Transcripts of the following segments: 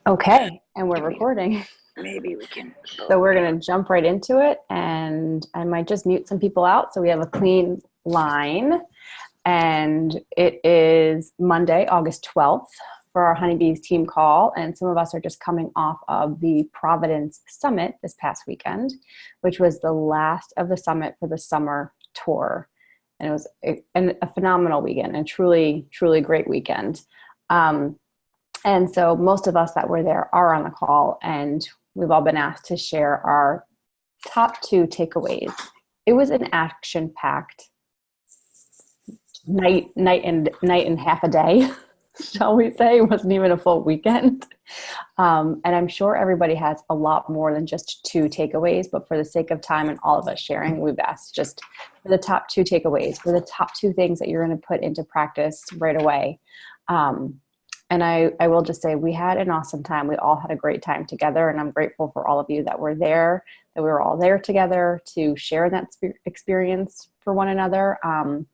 Okay, and we're recording. Maybe we can. So we're going to jump right into it, and I might just mute some people out so we have a clean line. And it is Monday, August 12th for our Honeybees team call, and some of us are just coming off of the Providence Summit this past weekend, which was the last of the summit for the summer tour. And it was a phenomenal weekend, and truly, truly great weekend. And so most of us that were there are on the call, and we've all been asked to share our top 2 takeaways. It was an action-packed night and half a day, shall we say. It wasn't even a full weekend. And I'm sure everybody has a lot more than just 2 takeaways, but for the sake of time and all of us sharing, we've asked just for the top 2 takeaways, for the top 2 things that you're going to put into practice right away. And I will just say we had an awesome time. We all had a great time together, and I'm grateful for all of you that were there, that we were all there together to share that experience for one another. And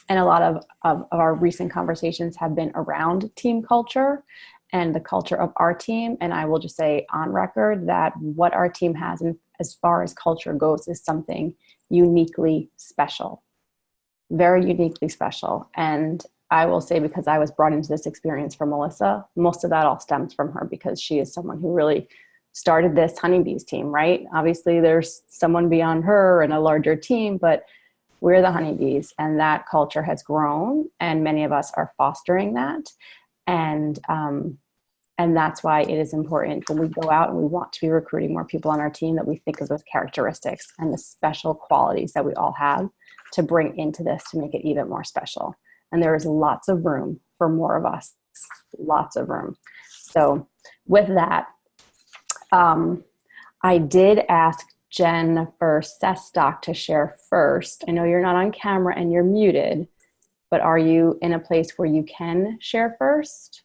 a lot of our recent conversations have been around team culture and the culture of our team. And I will just say on record that what our team has as far as culture goes is something uniquely special, very uniquely special. And I will say, because I was brought into this experience from Melissa, most of that all stems from her, because she is someone who really started this Honeybees team, right? Obviously there's someone beyond her and a larger team, but we're the Honeybees, and that culture has grown, and many of us are fostering that. And that's why it is important when we go out and we want to be recruiting more people on our team that we think of those characteristics and the special qualities that we all have to bring into this to make it even more special. And there is lots of room for more of us, lots of room. So with that, I did ask Jennifer Sestock to share first. I know you're not on camera and you're muted, but are you in a place where you can share first?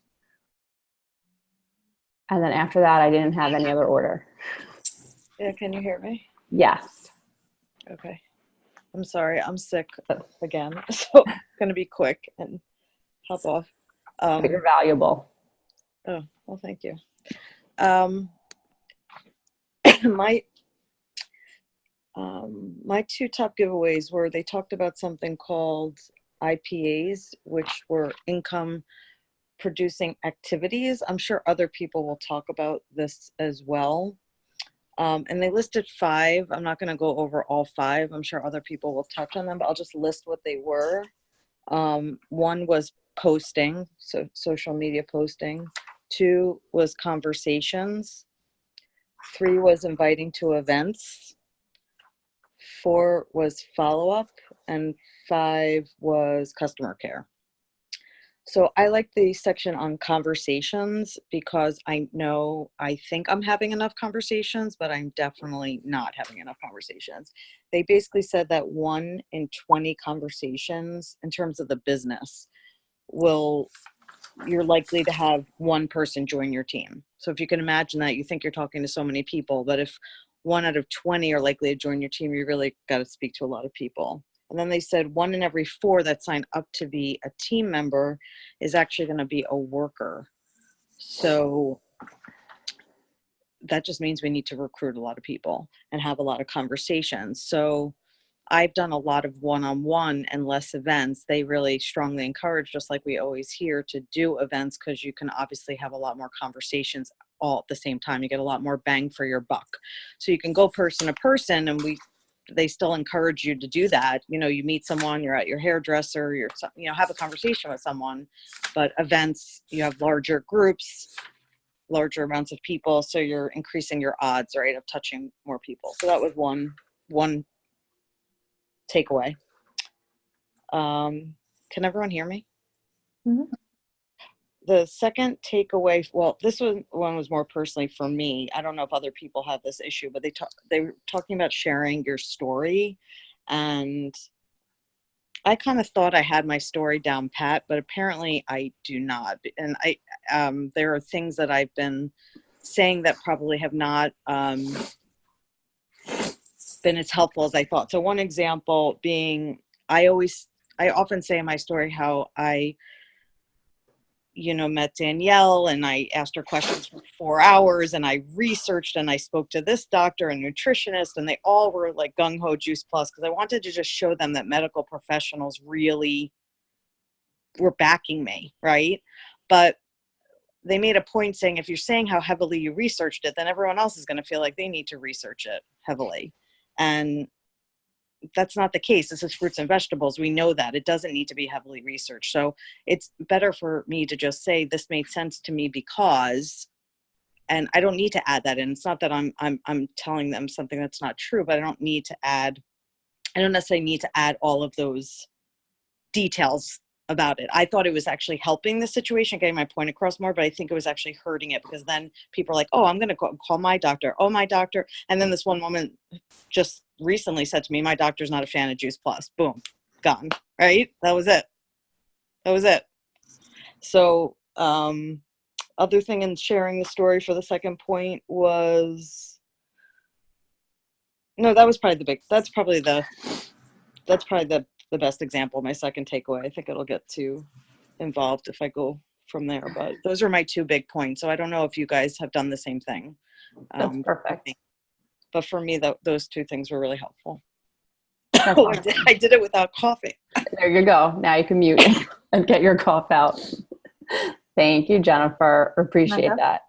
And then after that, I didn't have any other order. Yeah, can you hear me? Yes. Okay. I'm sorry, I'm sick again, so I'm going to be quick and hop off. You're valuable. Oh, well, thank you. My 2 top giveaways were, they talked about something called IPAs, which were income producing activities. I'm sure other people will talk about this as well. And they listed 5. I'm not going to go over all 5. I'm sure other people will touch on them, but I'll just list what they were. 1 was posting, so social media posting. 2 was conversations. 3 was inviting to events. 4 was follow-up, and 5 was customer care. So I like the section on conversations, because I think I'm having enough conversations, but I'm definitely not having enough conversations. They basically said that 1 in 20 conversations in terms of the business you're likely to have 1 person join your team. So if you can imagine that, you think you're talking to so many people, but if 1 out of 20 are likely to join your team, you really got to speak to a lot of people. And then they said 1 in every 4 that sign up to be a team member is actually going to be a worker. So that just means we need to recruit a lot of people and have a lot of conversations. So I've done a lot of one-on-one and less events. They really strongly encourage, just like we always hear, to do events, because you can obviously have a lot more conversations all at the same time. You get a lot more bang for your buck. So you can go person to person, and they still encourage you to do that. You meet someone, you're at your hairdresser, have a conversation with someone. But events, you have larger groups, larger amounts of people, so you're increasing your odds, right, of touching more people. So that was one takeaway. Can everyone hear me? Mm-hmm. The second takeaway, well, this one was more personally for me. I don't know if other people have this issue, but they were talking about sharing your story. And I kind of thought I had my story down pat, but apparently I do not. And there are things that I've been saying that probably have not been as helpful as I thought. So one example being, I often say in my story how I met Danielle, and I asked her questions for 4 hours, and I researched, and I spoke to this doctor and nutritionist, and they all were like gung-ho Juice Plus, because I wanted to just show them that medical professionals really were backing me, right? But they made a point saying, if you're saying how heavily you researched it, then everyone else is going to feel like they need to research it heavily. And that's not the case. This is fruits and vegetables. We know that it doesn't need to be heavily researched. So it's better for me to just say, this made sense to me because, and I don't need to add that in. It's not that I'm telling them something that's not true, but I don't necessarily need to add all of those details about it. I thought it was actually helping the situation, getting my point across more, but I think it was actually hurting it, because then people are like, oh, I'm going to call my doctor. Oh, my doctor. And then this one woman just recently said to me, my doctor's not a fan of Juice Plus. Boom, gone. Right? That was it. So, other thing in sharing the story for the second point was, no, that was probably that's probably the best example, my second takeaway. I think it'll get too involved if I go from there, but those are my 2 big points. So I don't know if you guys have done the same thing. That's perfect. But for me, those 2 things were really helpful. Awesome. I did it without coughing. There you go. Now you can mute and get your cough out. Thank you, Jennifer. Appreciate that.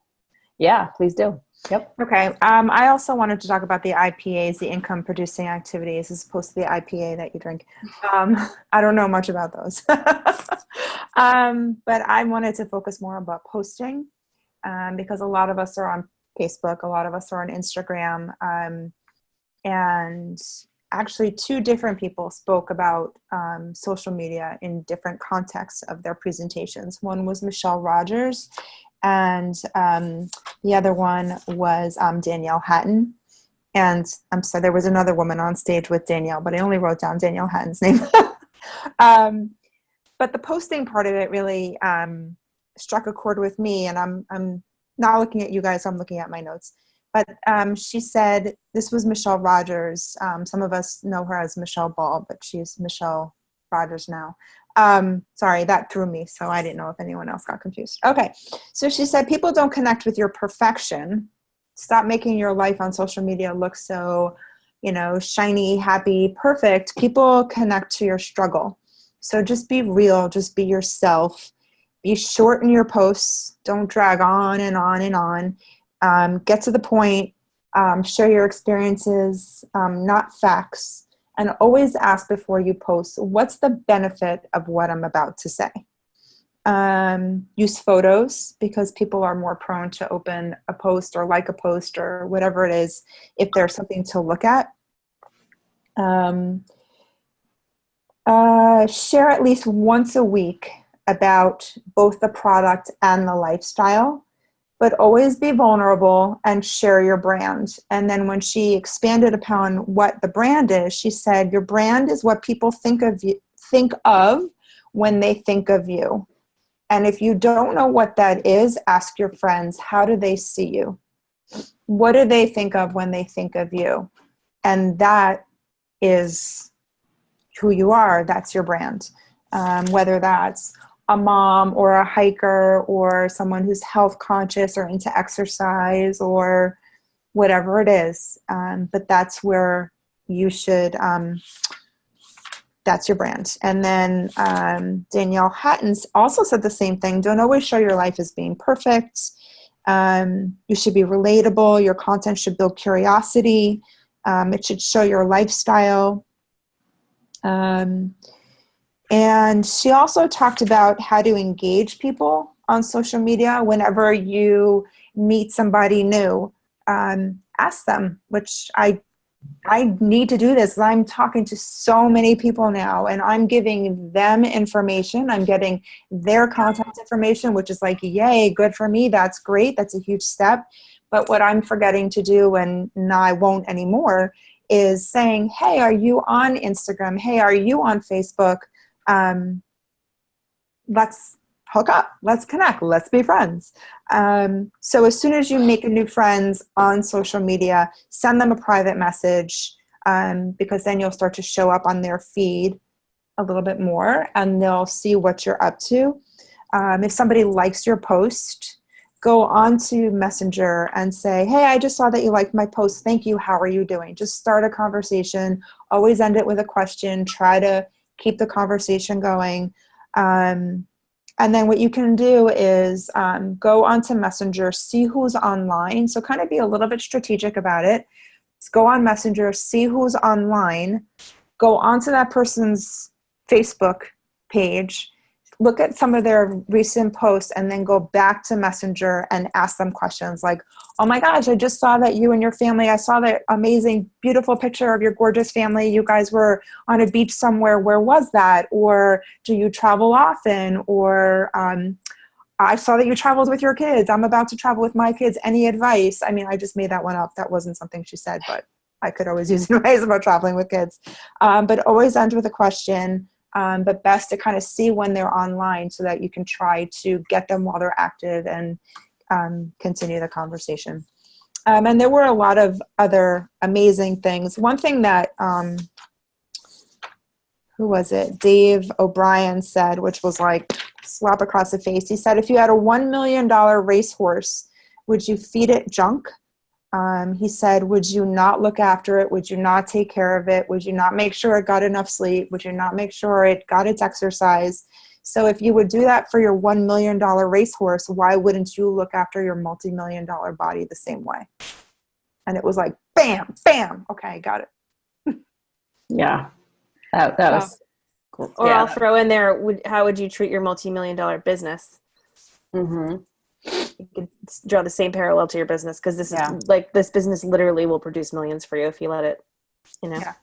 Yeah, please do. Yep. Okay. I also wanted to talk about the IPAs, the income producing activities, as opposed to the IPA that you drink. I don't know much about those. But I wanted to focus more about posting, because a lot of us are on Facebook, a lot of us are on Instagram, and actually 2 different people spoke about social media in different contexts of their presentations. One was Michelle Rogers, and the other one was Danielle Hatton. And I'm sorry, there was another woman on stage with Danielle, but I only wrote down Danielle Hatton's name. But the posting part of it really struck a chord with me, and I'm not looking at you guys, I'm looking at my notes. But she said, this was Michelle Rogers. Some of us know her as Michelle Ball, but she's Michelle Rogers now. Sorry, that threw me, so I didn't know if anyone else got confused. Okay, so she said, people don't connect with your perfection. Stop making your life on social media look so, shiny, happy, perfect. People connect to your struggle. So just be real, just be yourself. Be short in your posts. Don't drag on and on and on. Get to the point, share your experiences, not facts. And always ask before you post, what's the benefit of what I'm about to say? Use photos, because people are more prone to open a post or like a post or whatever it is if there's something to look at. Share at least once a week about both the product and the lifestyle. But always be vulnerable and share your brand. And then when she expanded upon what the brand is, she said, your brand is what people think of when they think of you. And if you don't know what that is, ask your friends, how do they see you? What do they think of when they think of you? And that is who you are. That's your brand. Whether that's a mom or a hiker or someone who's health conscious or into exercise or whatever it is. But that's where you should, that's your brand. And then Danielle Hatton also said the same thing. Don't always show your life as being perfect. You should be relatable. Your content should build curiosity. It should show your lifestyle. And she also talked about how to engage people on social media. Whenever you meet somebody new, ask them, which I need to do this. I'm talking to so many people now, and I'm giving them information. I'm getting their contact information, which is like, yay, good for me. That's great. That's a huge step. But what I'm forgetting to do, and now I won't anymore, is saying, hey, are you on Instagram? Hey, are you on Facebook? Let's hook up, let's connect, let's be friends. So as soon as you make a new friends on social media, send them a private message, because then you'll start to show up on their feed a little bit more and they'll see what you're up to. if somebody likes your post, go on to Messenger and say, hey, I just saw that you liked my post. Thank you. How are you doing? Just start a conversation. Always end it with a question. Try to keep the conversation going. And then what you can do is go onto Messenger, see who's online. So kind of be a little bit strategic about it. Just go on Messenger, see who's online, go onto that person's Facebook page, look at some of their recent posts, and then go back to Messenger and ask them questions like, oh my gosh, I just saw that you and your family, I saw that amazing, beautiful picture of your gorgeous family. You guys were on a beach somewhere. Where was that? Or do you travel often? Or I saw that you traveled with your kids. I'm about to travel with my kids. Any advice? I mean, I just made that one up. That wasn't something she said, but I could always use advice about traveling with kids. But always end with a question. But best to kind of see when they're online so that you can try to get them while they're active and continue the conversation. And there were a lot of other amazing things. One thing that, who was it? Dave O'Brien said, which was like slap across the face. He said, if you had a $1 million racehorse, would you feed it junk? He said, would you not look after it? Would you not take care of it? Would you not make sure it got enough sleep? Would you not make sure it got its exercise? So if you would do that for your $1 million racehorse, why wouldn't you look after your multi-million-dollar body the same way? And it was like, bam, bam. Okay, got it. Yeah, that was cool. Or Yeah. I'll throw in there, how would you treat your multi-million-dollar business? Mm-hmm. You could draw the same parallel to your business, because this Yeah. is like, this business literally will produce millions for you if you let it, you know. Yeah.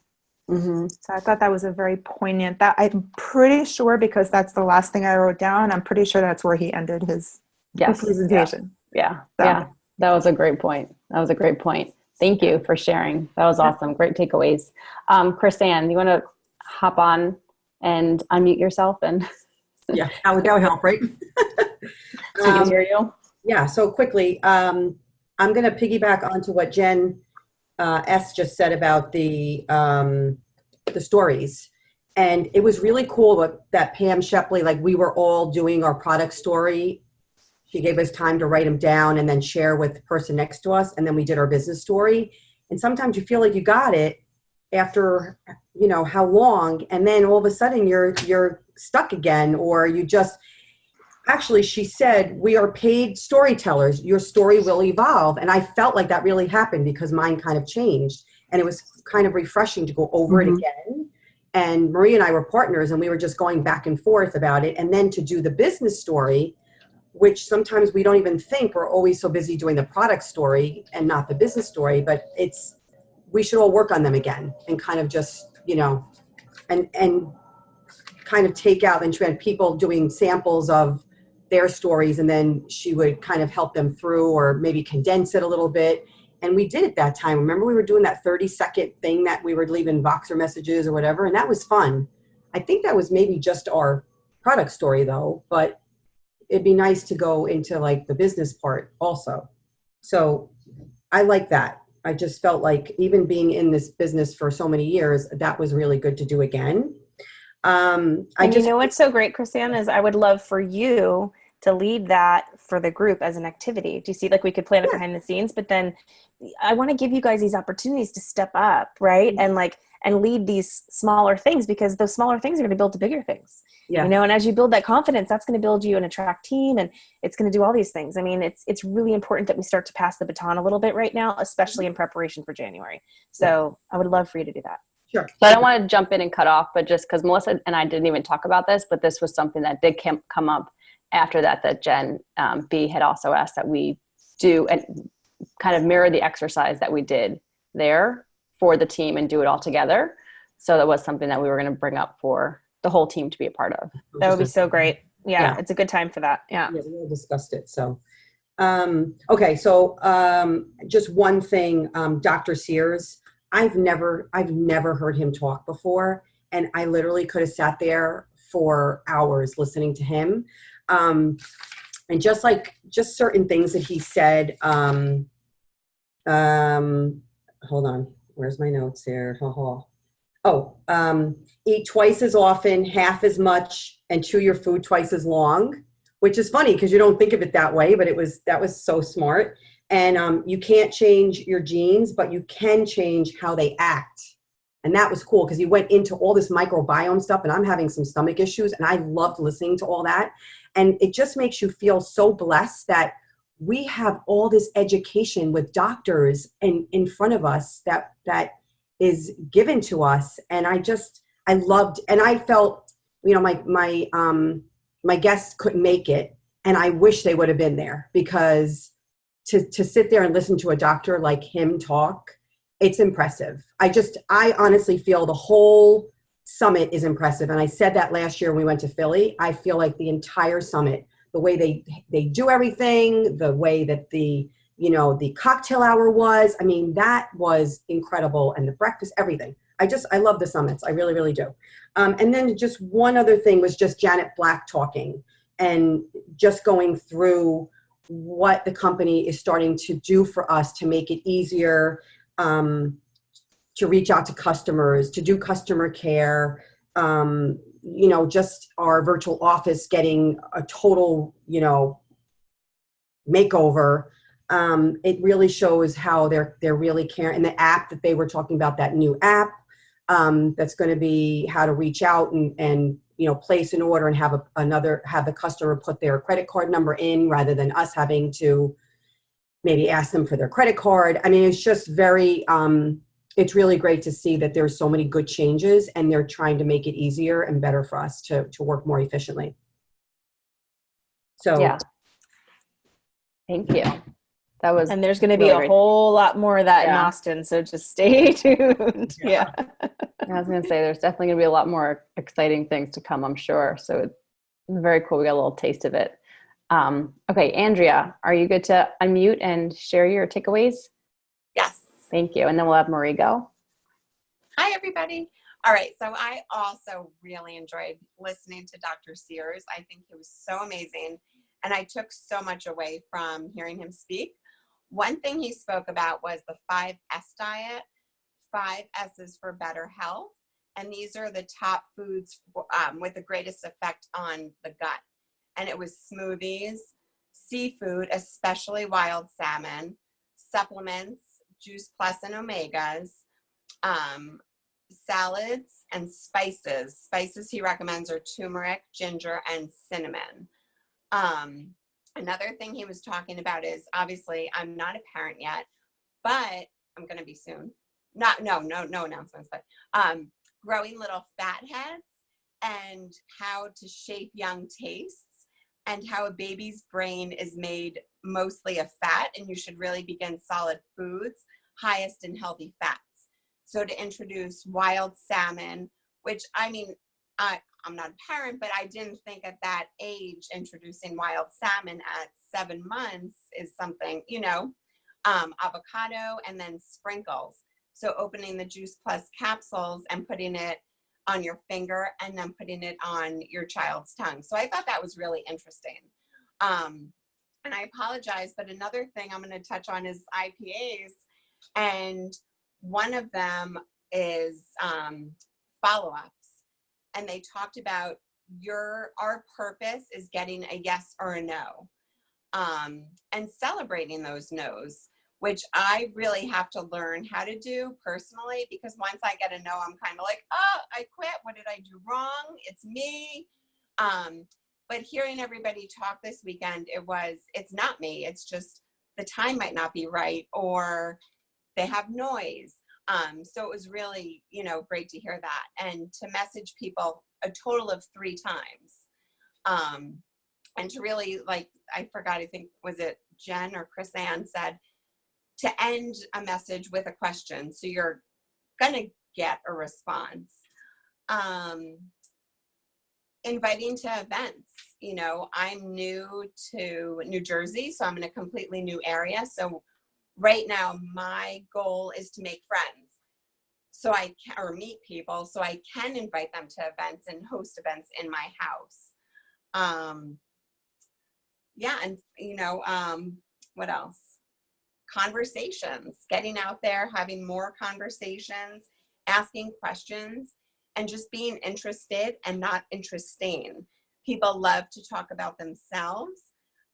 Mm-hmm. So I thought that was a very poignant, that I'm pretty sure, because that's the last thing I wrote down, I'm pretty sure that's where he ended his presentation. Yeah. So. Yeah. That was a great point. Thank you for sharing. That was awesome. Great takeaways. Chris-Ann, you want to hop on and unmute yourself and yeah, that would help, right? so we can hear you? Yeah, so quickly, I'm going to piggyback onto what Jen S. just said about the stories. And it was really cool that Pam Shepley, like we were all doing our product story. She gave us time to write them down and then share with the person next to us. And then we did our business story. And sometimes you feel like you got it after, you know, how long, and then all of a sudden you're stuck again, or you just, actually, she said, we are paid storytellers. Your story will evolve. And I felt like that really happened because mine kind of changed. And it was kind of refreshing to go over it again. And Marie and I were partners, and we were just going back and forth about it. And then to do the business story, which sometimes we don't even think, we're always so busy doing the product story and not the business story, but we should all work on them again and kind of just, you know, and kind of take out, and she had people doing samples of their stories, and then she would kind of help them through or maybe condense it a little bit. And we did it that time. Remember, we were doing that 30-second thing that we were leaving Voxer messages or whatever, and that was fun. I think that was maybe just our product story though, but it'd be nice to go into like the business part also. So I like that. I just felt like even being in this business for so many years, that was really good to do again. You know what's so great, Chris-Ann, is I would love for you to lead that for the group as an activity. Do you see, like we could plan it behind the scenes, but then I want to give you guys these opportunities to step up, right? And lead these smaller things, because those smaller things are going to build to bigger things. Yeah. You know, and as you build that confidence, that's going to build you an attract team, and it's going to do all these things. I mean, it's really important that we start to pass the baton a little bit right now, especially in preparation for January. So I would love for you to do that. Sure. So I don't want to jump in and cut off, but just because Melissa and I didn't even talk about this, but this was something that did come up after that Jen B had also asked that we do and kind of mirror the exercise that we did there for the team and do it all together. So that was something that we were going to bring up for the whole team to be a part of. That would be so great. Yeah, Yeah. it's a good time for that. Yeah. Yeah, we all discussed it. So, okay. So, just one thing, Dr. Sears, I've never heard him talk before. And I literally could have sat there for hours listening to him. And just certain things that he said, hold on, where's my notes here? Eat twice as often, half as much, and chew your food twice as long. which is funny because you don't think of it that way, but that was so smart. And you can't change your genes, but you can change how they act. And that was cool because he went into all this microbiome stuff, and I'm having some stomach issues, and I loved listening to all that. And it just makes you feel so blessed that we have all this education with doctors in front of us that is given to us. And I loved, and I felt, my guests couldn't make it, and I wish they would have been there, because to sit there and listen to a doctor like him talk, it's impressive. I honestly feel the whole summit is impressive. And I said that last year when we went to Philly. I feel like the entire summit, the way they do everything, the way that the cocktail hour was, I mean, that was incredible. And the breakfast, everything. I love the summits. I really, really do. And then just one other thing was just Janet Black talking and just going through what the company is starting to do for us to make it easier to reach out to customers, to do customer care, just our virtual office getting a total, makeover. It really shows how they're really caring. And the app that they were talking about, that new app, that's going to be how to reach out and place an order and have the customer put their credit card number in rather than us having to maybe ask them for their credit card. I mean, it's just very, it's really great to see that there's so many good changes, and they're trying to make it easier and better for us to work more efficiently. So, yeah. Thank you. And there's going to be a whole lot more of that in Austin, so just stay tuned. Yeah. I was going to say, there's definitely going to be a lot more exciting things to come, I'm sure. So it's very cool. We got a little taste of it. Okay, Andrea, are you good to unmute and share your takeaways? Yes. Thank you. And then we'll have Marie go. Hi, everybody. All right. So I also really enjoyed listening to Dr. Sears. I think he was so amazing. And I took so much away from hearing him speak. One thing he spoke about was the 5S diet, 5 S's for better health. And these are the top foods with the greatest effect on the gut. And it was smoothies, seafood, especially wild salmon, supplements, Juice Plus and Omegas, salads, and spices. Spices he recommends are turmeric, ginger, and cinnamon. Another thing he was talking about is, obviously, I'm not a parent yet, but I'm going to be soon. No announcements, but growing little fatheads and how to shape young tastes and how a baby's brain is made mostly of fat, and you should really begin solid foods, highest in healthy fats. So to introduce wild salmon, which, I mean, I'm not a parent, but I didn't think at that age introducing wild salmon at 7 months is something, avocado and then sprinkles. So opening the Juice Plus capsules and putting it on your finger and then putting it on your child's tongue. So I thought that was really interesting. And I apologize, but another thing I'm going to touch on is IPAs. And one of them is follow-ups. And they talked about our purpose is getting a yes or a no, and celebrating those no's, which I really have to learn how to do personally, because once I get a no, I'm kind of like, oh, I quit. What did I do wrong? It's me. But hearing everybody talk this weekend, it's not me. It's just the time might not be right, or they have noise. So it was really, great to hear that, and to message people a total of 3 times. And to really, I forgot, I think, was it Jen or Chris Ann said, to end a message with a question. So you're going to get a response. Inviting to events. I'm new to New Jersey, so I'm in a completely new area. So right now, my goal is to make friends. So or meet people, so I can invite them to events and host events in my house. And what else? Conversations, getting out there, having more conversations, asking questions, and just being interested and not interesting. people love to talk about themselves.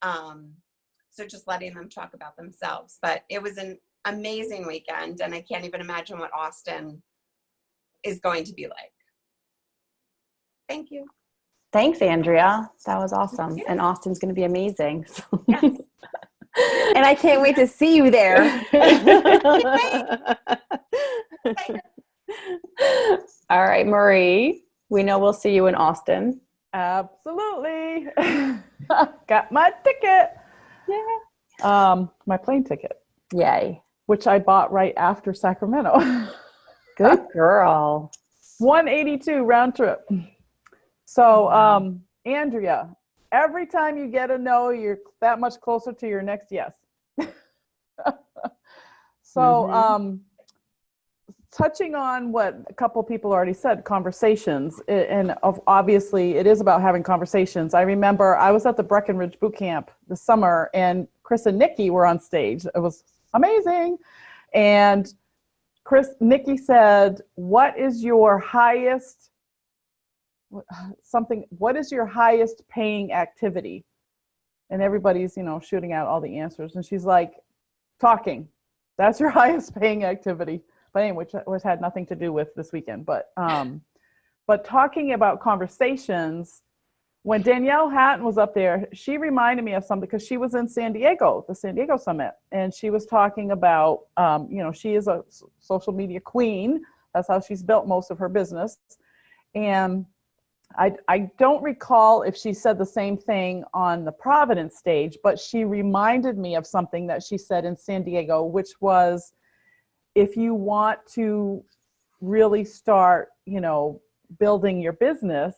So just letting them talk about themselves. But it was an amazing weekend, and I can't even imagine what Austin is going to be like. Thank you. Thanks, Andrea. That was awesome. And Austin's going to be amazing. Yes. And I can't wait to see you there. All right, Marie, we know we'll see you in Austin. Absolutely. Got my ticket. Yeah. My plane ticket, Yay. which I bought right after Sacramento. Good girl. 182 round trip. So, Andrea, every time you get a no, you're that much closer to your next yes. So, touching on what a couple people already said, conversations, and obviously it is about having conversations. I remember I was at the Breckenridge boot camp this summer, and Chris and Nikki were on stage. It was amazing. And Nikki said, what is your highest paying activity? And everybody's, shooting out all the answers. And she's like, talking. That's your highest paying activity. But anyway, which had nothing to do with this weekend. But talking about conversations, when Danielle Hatton was up there, she reminded me of something because she was in San Diego, the San Diego Summit. And she was talking about, she is a social media queen. That's how she's built most of her business. And I don't recall if she said the same thing on the Providence stage, but she reminded me of something that she said in San Diego, which was, if you want to really start, building your business,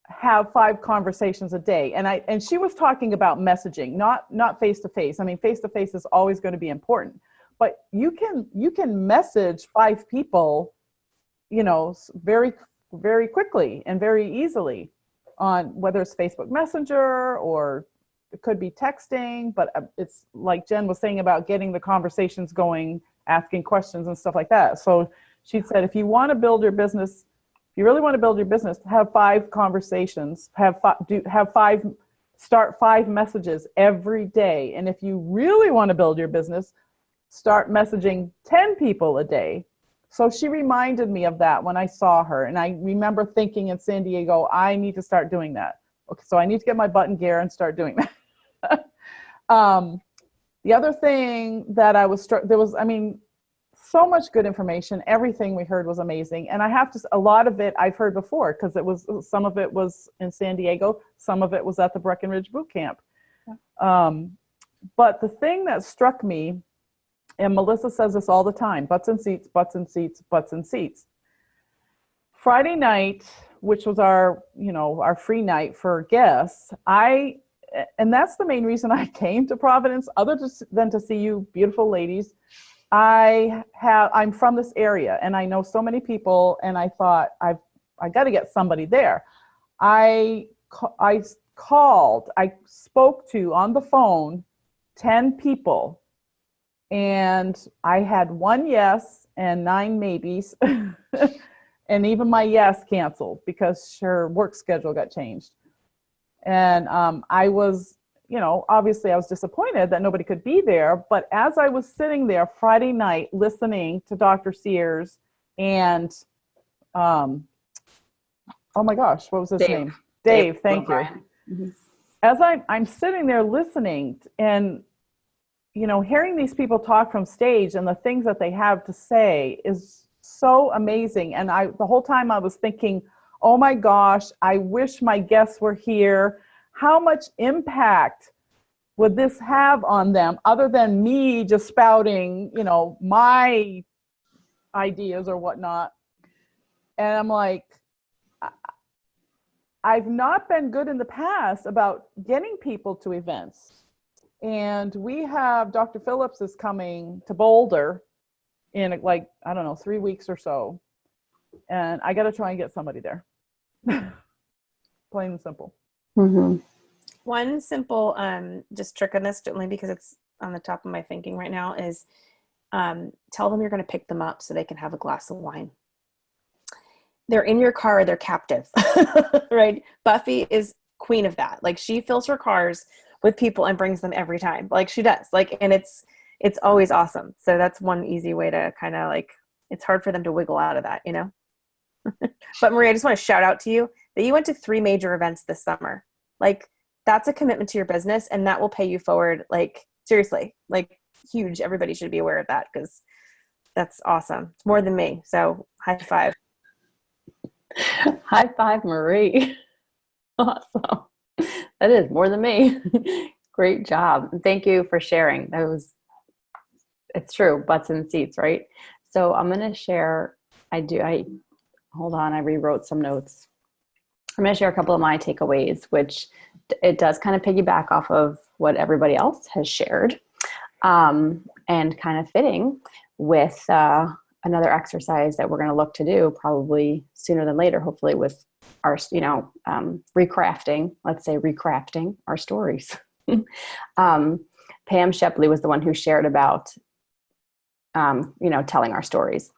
have 5 conversations a day. And she was talking about messaging, not face-to-face. I mean, face-to-face is always going to be important, but you can message 5 people, very, very quickly and very easily on whether it's Facebook Messenger or it could be texting, but it's like Jen was saying about getting the conversations going, asking questions and stuff like that. So she said, if you want to build your business, if you really want to build your business, have 5 conversations, start 5 messages every day. And if you really want to build your business, start messaging 10 people a day. So she reminded me of that when I saw her. And I remember thinking in San Diego, I need to start doing that. Okay, so I need to get my butt in gear and start doing that. The other thing that I was struck, so much good information. Everything we heard was amazing. And I have to, a lot of it I've heard before, because some of it was in San Diego, some of it was at the Breckenridge boot camp. But the thing that struck me, and Melissa says this all the time, butts and seats, butts and seats, butts and seats. Friday night, which was our free night for guests, and that's the main reason I came to Providence, other than to see you beautiful ladies. I'm from this area and I know so many people, and I thought I got to get somebody there. I spoke to on the phone 10 people, and I had 1 yes and 9 maybes. And even my yes canceled because her work schedule got changed. And I was, obviously I was disappointed that nobody could be there. But as I was sitting there Friday night listening to Dr. Sears and, oh my gosh, what was his name? Dave, thank you. Mm-hmm. As I'm sitting there listening and, hearing these people talk from stage and the things that they have to say is so amazing. And the whole time I was thinking, oh my gosh, I wish my guests were here. How much impact would this have on them other than me just spouting, my ideas or whatnot? And I'm like, I've not been good in the past about getting people to events. And we have Dr. Phillips is coming to Boulder in 3 weeks or so. And I got to try and get somebody there. Plain and simple. Mm-hmm. One simple just trick on this, only because it's on the top of my thinking right now, is tell them you're going to pick them up so they can have a glass of wine. they're in your car, they're captive, right? Buffy is queen of that. Like, she fills her cars with people and brings them every time. Like, she does. Like, and it's always awesome. So that's one easy way to kind of like, it's hard for them to wiggle out of that, you know? But Marie, I just want to shout out to you that you went to 3 major events this summer. Like, that's a commitment to your business, and that will pay you forward. Like, seriously, like, huge. Everybody should be aware of that, because that's awesome. It's more than me. So high five. High five, Marie. Awesome. That is more than me. Great job. Thank you for sharing. It's true. Butts in seats, right? So I'm going to share, hold on. I rewrote some notes. I'm going to share a couple of my takeaways, which it does kind of piggyback off of what everybody else has shared, and kind of fitting with another exercise that we're going to look to do probably sooner than later, hopefully, with our, recrafting our stories. Pam Shepley was the one who shared about, telling our stories.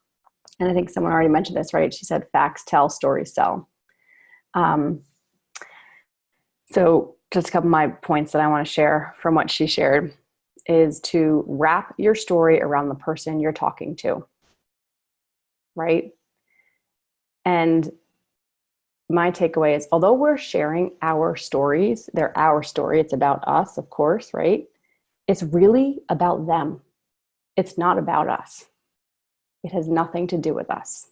And I think someone already mentioned this, right? She said, facts tell, stories sell. So just a couple of my points that I want to share from what she shared is to wrap your story around the person you're talking to, right? And my takeaway is, although we're sharing our stories, they're our story, it's about us, of course, right? It's really about them. It's not about us. It has nothing to do with us,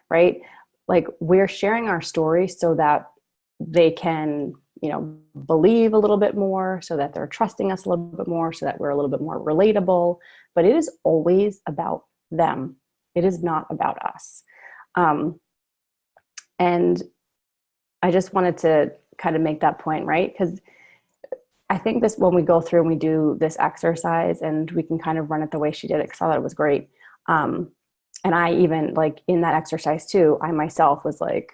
right? Like, we're sharing our story so that they can, believe a little bit more, so that they're trusting us a little bit more, so that we're a little bit more relatable. But it is always about them. It is not about us. And I just wanted to kind of make that point, right? Because I think this, when we go through and we do this exercise and we can kind of run it the way she did it, because I thought it was great. And I even, like, in that exercise too, I myself was like,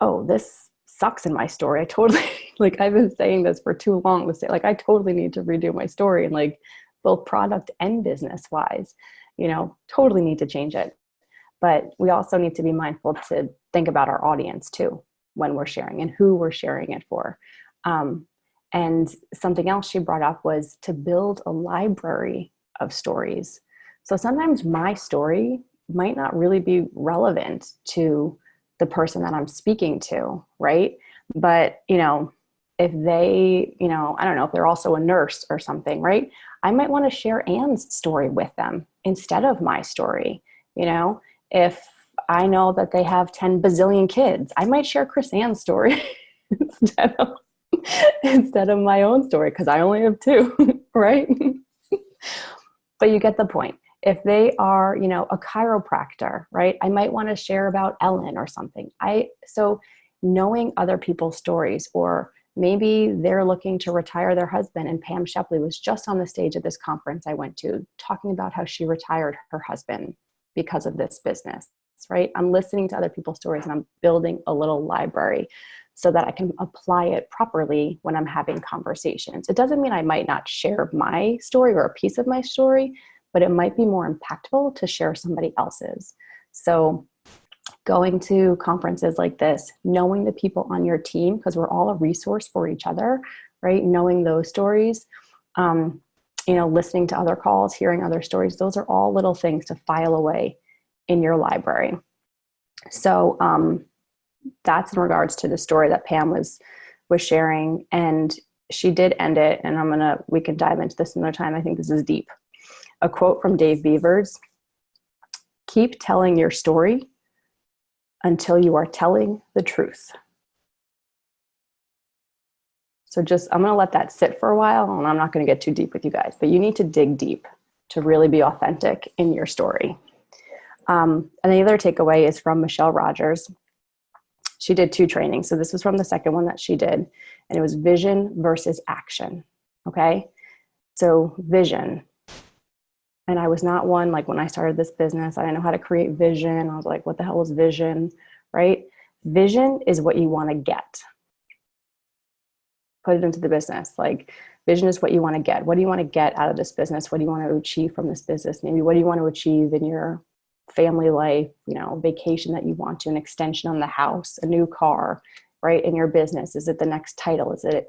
oh, this sucks in my story. I totally, like, I've been saying this for too long to say, like, I totally need to redo my story, and like, both product and business wise, totally need to change it. But we also need to be mindful to think about our audience too, when we're sharing and who we're sharing it for. And something else she brought up was to build a library of stories. So sometimes my story might not really be relevant to the person that I'm speaking to, right? But, if they, I don't know, if they're also a nurse or something, right? I might want to share Anne's story with them instead of my story. If I know that they have 10 bazillion kids, I might share Chris Ann's story instead of my own story, because I only have 2, right? But you get the point. If they are, a chiropractor, right? I might want to share about Ellen or something. So knowing other people's stories, or maybe they're looking to retire their husband, and Pam Shepley was just on the stage at this conference I went to talking about how she retired her husband because of this business, right? I'm listening to other people's stories, and I'm building a little library so that I can apply it properly when I'm having conversations. It doesn't mean I might not share my story or a piece of my story, but it might be more impactful to share somebody else's. So going to conferences like this, knowing the people on your team, because we're all a resource for each other, right? Knowing those stories, listening to other calls, hearing other stories, those are all little things to file away in your library. So that's in regards to the story that Pam was sharing. And she did end it, and we can dive into this another time. I think this is deep. A quote from Dave Beavers: "Keep telling your story until you are telling the truth." So I'm going to let that sit for a while, and I'm not going to get too deep with you guys, but you need to dig deep to really be authentic in your story. And the other takeaway is from Michelle Rogers. She did 2 trainings. So this was from the second one that she did, and it was vision versus action. Okay. So vision. And I was not one, like, when I started this business, I didn't know how to create vision. I was like, what the hell is vision, right? Vision is what you want to get. Put it into the business. Like, vision is what you want to get. What do you want to get out of this business? What do you want to achieve from this business? Maybe what do you want to achieve in your family life, vacation that you want to, an extension on the house, a new car, right? In your business. Is it the next title? Is it,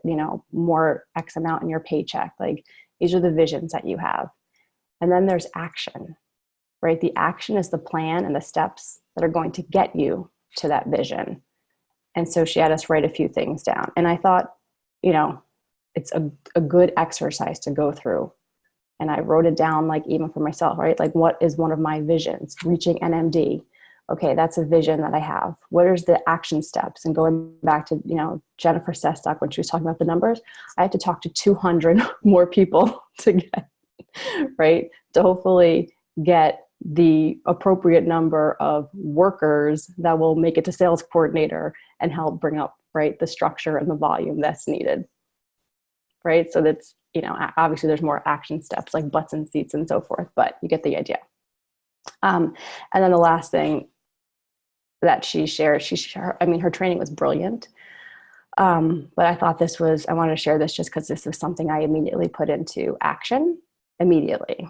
more X amount in your paycheck? Like, these are the visions that you have. And then there's action, right? The action is the plan and the steps that are going to get you to that vision. And so she had us write a few things down. And I thought, it's a good exercise to go through. And I wrote it down, like, even for myself, right? Like, what is one of my visions? Reaching NMD. Okay, that's a vision that I have. What is the action steps? And going back to, Jennifer Sestock, when she was talking about the numbers, I had to talk to 200 more people to get, right? To hopefully get the appropriate number of workers that will make it to sales coordinator and help bring up, right, the structure and the volume that's needed, right? So that's, obviously there's more action steps like butts and seats and so forth, but you get the idea. And then the last thing that she shared, her training was brilliant. But I thought I wanted to share this just because this was something I immediately put into action immediately,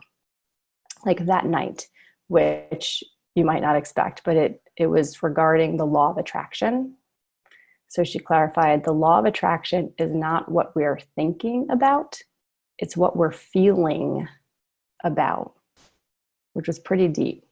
like that night, which you might not expect, but it was regarding the law of attraction. So she clarified, the law of attraction is not what we're thinking about, it's what we're feeling about, which was pretty deep.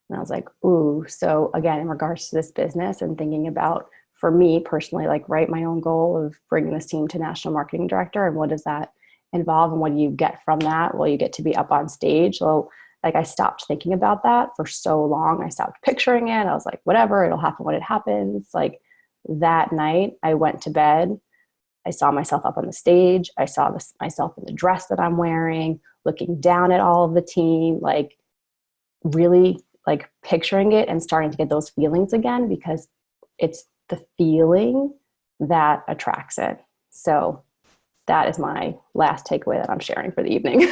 And I was like, ooh, so again, in regards to this business and thinking about, for me personally, like, right, my own goal of bringing this team to national marketing director, and what does that involve and what do you get from that? Well, you get to be up on stage. So like, I stopped thinking about that for so long. I stopped picturing it. I was like, whatever, it'll happen when it happens. Like, that night I went to bed. I saw myself up on the stage. I saw myself in the dress that I'm wearing, looking down at all of the team, like really like picturing it and starting to get those feelings again, because it's the feeling that attracts it. So that is my last takeaway that I'm sharing for the evening.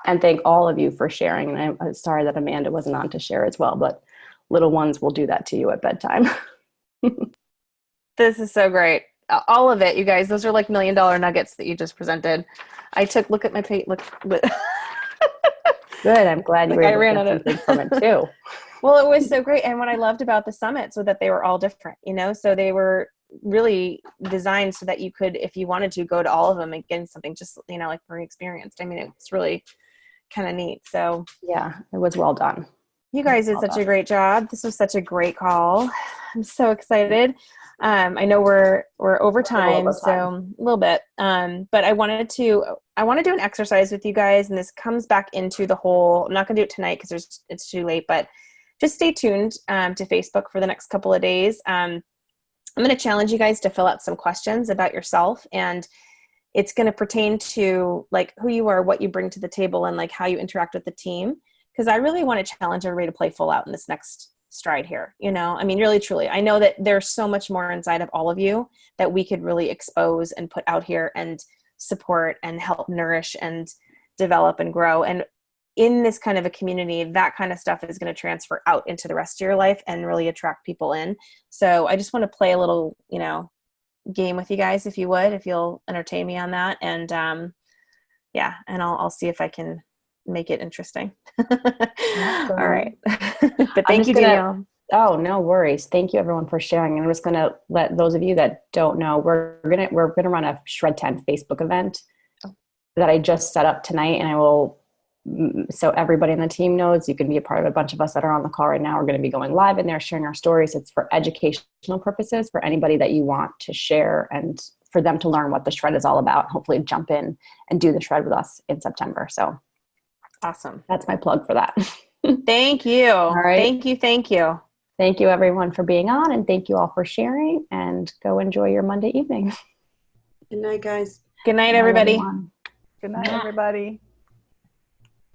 And thank all of you for sharing. And I'm sorry that Amanda wasn't on to share as well, but little ones will do that to you at bedtime. This is so great. All of it, you guys. Those are like $1 million nuggets that you just presented. Look at my page. Good. I'm glad you were able to get something from it too. Well, it was so great. And what I loved about the summit, so that they were all different, so they were really designed so that you could, if you wanted to, go to all of them and get something just, like Marie experienced. I mean, it's really kind of neat. So yeah, it was well done. You guys did such a great job. This was such a great call. I'm so excited. I know we're over time, so a little bit. But I want to do an exercise with you guys, and this comes back into the whole. I'm not going to do it tonight because it's too late. But just stay tuned to Facebook for the next couple of days. I'm going to challenge you guys to fill out some questions about yourself, and it's going to pertain to like who you are, what you bring to the table, and like how you interact with the team. Because I really want to challenge everybody to play full out in this next stride here. I mean, really, truly, I know that there's so much more inside of all of you that we could really expose and put out here and support and help nourish and develop and grow. And in this kind of a community, that kind of stuff is going to transfer out into the rest of your life and really attract people in. So I just want to play a little, game with you guys, if you'll entertain me on that. And and I'll see if I can make it interesting. All right. But thank you, Danielle. Oh, no worries. Thank you everyone for sharing. And I'm just going to let those of you that don't know, we're going to run a Shred 10 Facebook event that I just set up tonight. And I will, so everybody in the team knows, you can be a part of a bunch of us that are on the call right now. We're going to be going live in there, sharing our stories. It's for educational purposes for anybody that you want to share and for them to learn what the Shred is all about. Hopefully jump in and do the Shred with us in September. So awesome. That's my plug for that. Thank you. All right. Thank you. Thank you everyone for being on, and thank you all for sharing, and go enjoy your Monday evening. Good night, guys. Good night, everybody. Good night, everybody.